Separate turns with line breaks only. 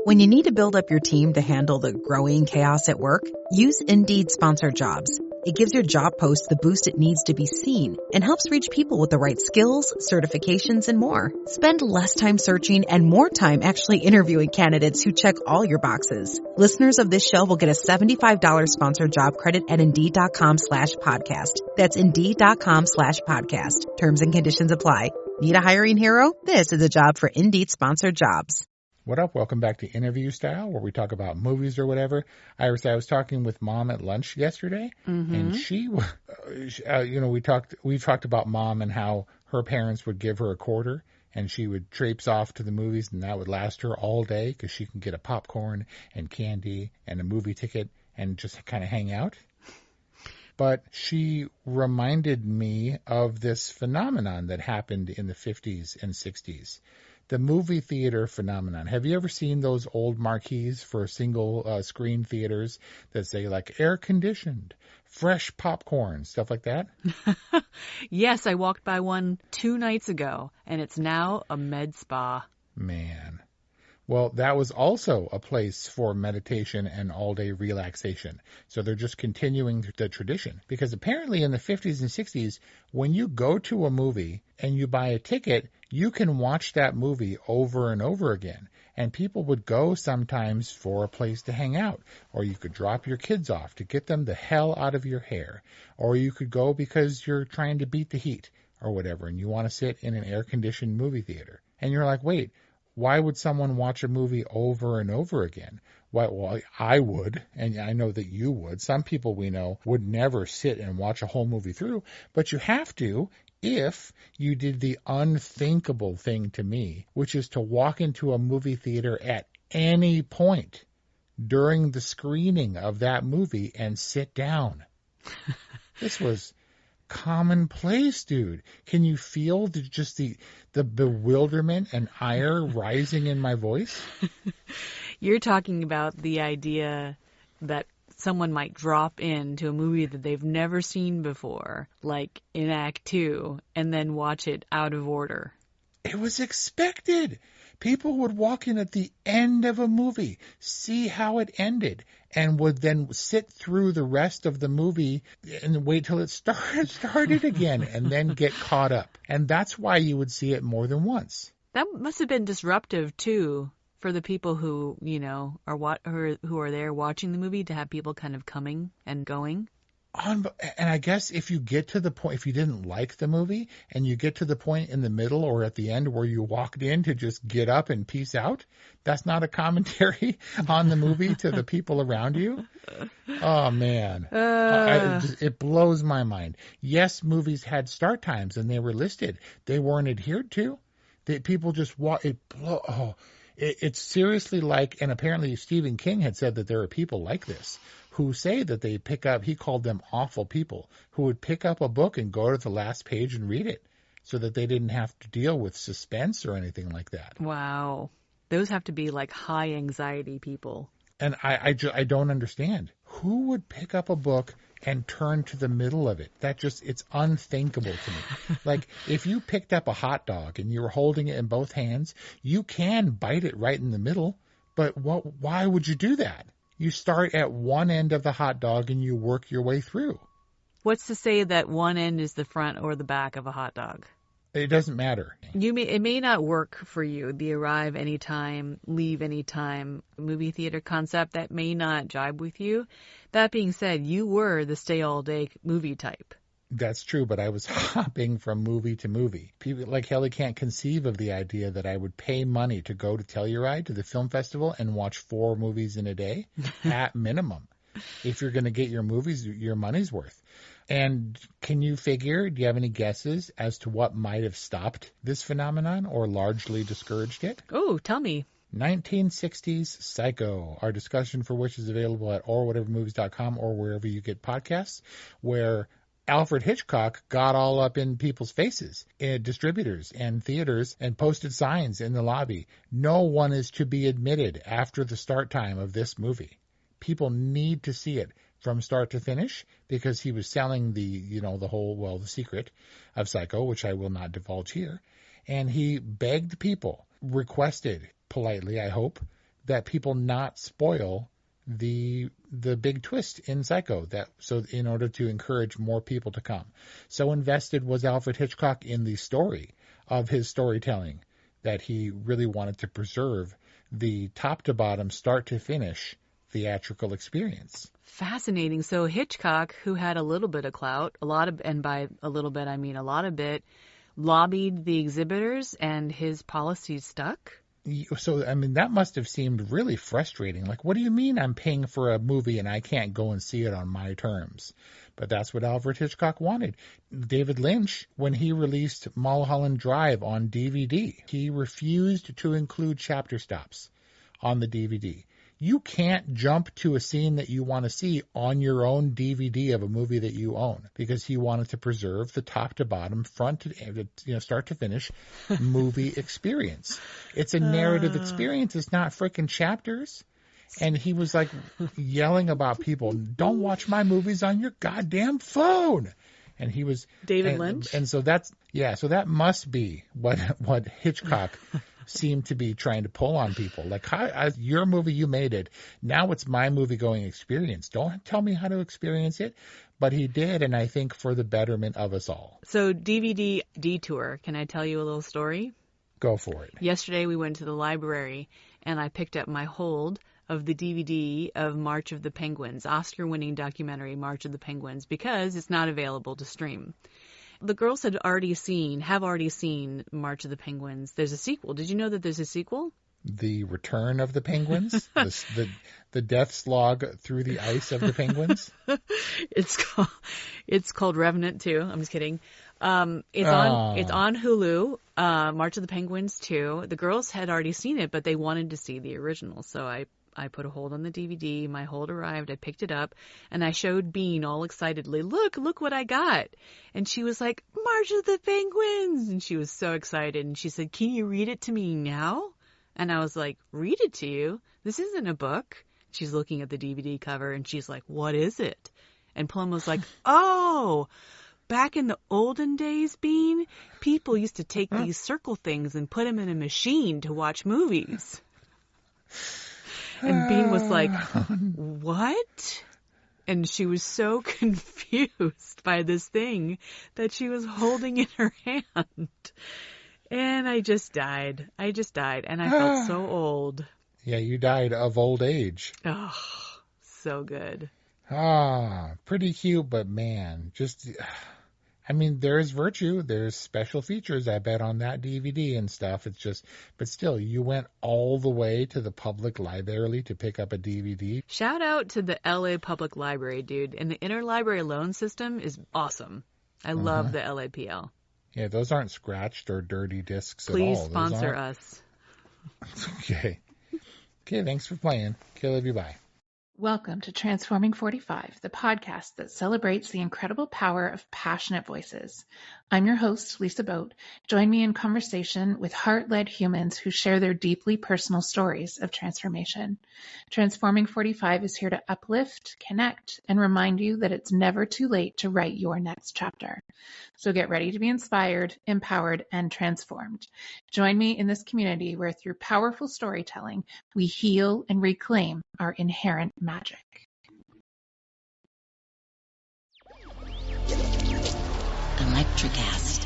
When you need to build up your team to handle the growing chaos at work, use Indeed Sponsored Jobs. It gives your job post the boost it needs to be seen and helps reach people with the right skills, certifications, and more. Spend less time searching and more time actually interviewing candidates who check all your boxes. Listeners of this show will get a $75 sponsored job credit at Indeed.com/podcast. That's Indeed.com/podcast. Terms and conditions apply. Need a hiring hero? This is a job for Indeed Sponsored Jobs.
What up? Welcome back to Interview Style, where we talk about movies or whatever. I was talking with Mom at lunch yesterday, and she, we talked about Mom and how her parents would give her a quarter, and she would traipse off to the movies, and that would last her all day because she can get a popcorn and candy and a movie ticket and just kind of hang out. But she reminded me of this phenomenon that happened in the 50s and 60s. The movie theater phenomenon. Have you ever seen those old marquees for single screen theaters that say like air conditioned, fresh popcorn, stuff like that?
Yes, I walked by one 2 nights ago, and it's now a med spa.
Man. Well, that was also a place for meditation and all-day relaxation. So they're just continuing the tradition. Because apparently in the 50s and 60s, when you go to a movie and you buy a ticket, you can watch that movie over and over again. And people would go sometimes for a place to hang out. Or you could drop your kids off to get them the hell out of your hair. Or you could go because you're trying to beat the heat or whatever, and you want to sit in an air-conditioned movie theater. And you're like, wait, why would someone watch a movie over and over again? Well, I would, and I know that you would. Some people we know would never sit and watch a whole movie through, but you have to if you did the unthinkable thing to me, which is to walk into a movie theater at any point during the screening of that movie and sit down. This was commonplace, dude. Can you feel the bewilderment and ire rising in my voice?
You're talking about the idea that someone might drop into a movie that they've never seen before, like in Act 2, and then watch it out of order.
It was expected. People would walk in at the end of a movie, see how it ended, and would then sit through the rest of the movie and wait till it started again, and then get caught up. And that's why you would see it more than once.
That must have been disruptive, too, for the people who, who are there watching the movie, to have people kind of coming and going.
And I guess if you get to the point, if you didn't like the movie and you get to the point in the middle or at the end where you walked in to just get up and peace out, that's not a commentary on the movie to the people around you. Oh, man. It blows my mind. Yes, movies had start times and they were listed. They weren't adhered to. People just walk. It's seriously like, and apparently Stephen King had said that there are people like this who say that they pick up, he called them awful people, who would pick up a book and go to the last page and read it so that they didn't have to deal with suspense or anything like that.
Wow. Those have to be like high anxiety people.
And I don't understand. Who would pick up a book and turn to the middle of it? It's unthinkable to me. Like, if you picked up a hot dog and you were holding it in both hands, you can bite it right in the middle, but why would you do that? You start at one end of the hot dog and you work your way through.
What's to say that one end is the front or the back of a hot dog?
It doesn't matter.
It may not work for you, the arrive anytime, leave anytime movie theater concept. That may not jibe with you. That being said, you were the stay all day movie type.
That's true, but I was hopping from movie to movie. People like Kelly can't conceive of the idea that I would pay money to go to Telluride, to the film festival, and watch 4 movies in a day at minimum. If you're going to get your money's worth. And can you figure, do you have any guesses as to what might have stopped this phenomenon or largely discouraged it?
Oh, tell me.
1960s Psycho, our discussion for which is available at orwhatevermovies.com or wherever you get podcasts, where Alfred Hitchcock got all up in people's faces, distributors and theaters, and posted signs in the lobby. No one is to be admitted after the start time of this movie. People need to see it from start to finish because he was selling the secret of Psycho, which I will not divulge here. And he begged people, requested politely, I hope, that people not spoil the big twist in Psycho, so in order to encourage more people to come. So invested was Alfred Hitchcock in the story of his storytelling that he really wanted to preserve the top to bottom, start to finish theatrical experience.
Fascinating. So Hitchcock, who had a little bit of clout, and by a little bit I mean a lot of bit, lobbied the exhibitors and his policies stuck?
So, I mean, that must have seemed really frustrating. Like, what do you mean I'm paying for a movie and I can't go and see it on my terms? But that's what Alfred Hitchcock wanted. David Lynch, when he released Mulholland Drive on DVD, he refused to include chapter stops on the DVD. You can't jump to a scene that you want to see on your own DVD of a movie that you own, because he wanted to preserve the top to bottom, front to, start to finish movie experience. It's a narrative experience. It's not freaking chapters. And he was like yelling about people, don't watch my movies on your goddamn phone. And he was
David Lynch.
And so so that must be what Hitchcock seemed to be trying to pull on people. Like, your movie, you made it. Now it's my movie going experience. Don't tell me how to experience it. But he did, and I think for the betterment of us all.
So DVD detour, can I tell you a little story?
Go for it.
Yesterday we went to the library, and I picked up my hold of the DVD of March of the Penguins, Oscar-winning documentary March of the Penguins, because it's not available to stream. The girls have already seen March of the Penguins. There's a sequel. Did you know that there's a sequel?
The Return of the Penguins? the death slog through the ice of the penguins?
It's called Revenant 2. I'm just kidding. It's on Hulu, March of the Penguins 2. The girls had already seen it, but they wanted to see the original. So I put a hold on the DVD. My hold arrived. I picked it up, and I showed Bean all excitedly, look what I got. And she was like, March of the Penguins. And she was so excited. And she said, can you read it to me now? And I was like, read it to you? This isn't a book. She's looking at the DVD cover, and she's like, what is it? And Plum was like, oh, back in the olden days, Bean, people used to take these circle things and put them in a machine to watch movies. And Bean was like, what? And she was so confused by this thing that she was holding in her hand. And I just died. And I felt so old.
Yeah, you died of old age.
Oh, so good.
Pretty cute, but man, there's virtue. There's special features, I bet, on that DVD and stuff. But still, you went all the way to the public library to pick up a DVD.
Shout out to the LA Public Library, dude. And the interlibrary loan system is awesome. I love the LAPL.
Yeah, those aren't scratched or dirty discs
Please
at all.
Sponsor us.
Okay, thanks for playing. Okay, love you, bye.
Welcome to Transforming 45, the podcast that celebrates the incredible power of passionate voices. I'm your host, Lisa Boat. Join me in conversation with heart-led humans who share their deeply personal stories of transformation. Transforming 45 is here to uplift, connect, and remind you that it's never too late to write your next chapter. So get ready to be inspired, empowered, and transformed. Join me in this community where through powerful storytelling, we heal and reclaim our inherent magic.
Electricast.